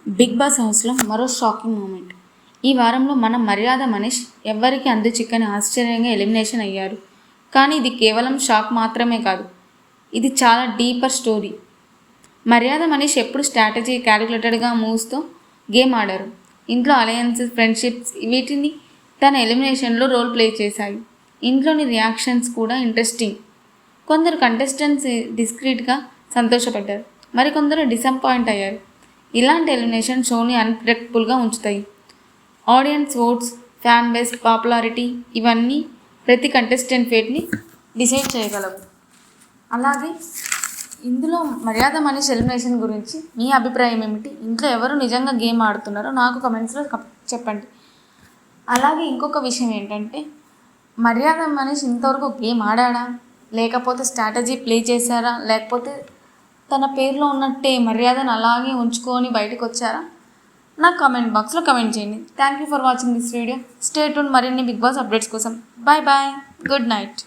Big boss హౌస్లో మరో shocking moment. ఈ వారంలో మన మర్యాద మనీష్ ఎవ్వరికీ అంతు చిక్కని ఆశ్చర్యంగా ఎలిమినేషన్ అయ్యారు. కానీ ఇది కేవలం షాక్ మాత్రమే కాదు, ఇది చాలా డీపర్ స్టోరీ. మర్యాద మనీష్ ఎప్పుడు స్ట్రాటజీ క్యాలిక్యులేటెడ్గా మూవ్స్తో గేమ్ ఆడారు. ఇంట్లో అలయన్సెస్, ఫ్రెండ్షిప్స్ వీటిని తన ఎలిమినేషన్లో రోల్ ప్లే చేశాయి. ఇంట్లోని రియాక్షన్స్ కూడా ఇంట్రెస్టింగ్. కొందరు కంటెస్టెంట్స్ డిస్క్రీట్గా సంతోషపడ్డారు, మరికొందరు డిసప్పాయింట్ అయ్యారు. ఇలాంటి ఎలిమినేషన్ షోని అన్ప్రెడిక్టబుల్గా ఉంచుతాయి. Audience votes, fan base, popularity ఇవన్నీ ప్రతి కంటెస్టెంట్ ఫేట్ని డిసైడ్ చేయగలవు. అలాగే ఇందులో మర్యాద మనీష్ ఎలిమినేషన్ గురించి మీ అభిప్రాయం ఏమిటి? ఇంట్లో ఎవరు నిజంగా గేమ్ ఆడుతున్నారో నాకు కమెంట్స్లో చెప్పండి. అలాగే ఇంకొక విషయం ఏంటంటే, మర్యాద మనీష్ ఇంతవరకు గేమ్ ఆడాడా, లేకపోతే స్ట్రాటజీ ప్లే చేశారా, లేకపోతే తన పేరులో ఉన్నట్టే మర్యాదను అలాగే ఉంచుకొని బయటకు వచ్చారా? నాకు కామెంట్ బాక్స్లో కమెంట్ చేయండి. Thank you for watching this video. Stay tune మరిన్ని బిగ్ బాస్ అప్డేట్స్ కోసం. Bye bye, good night.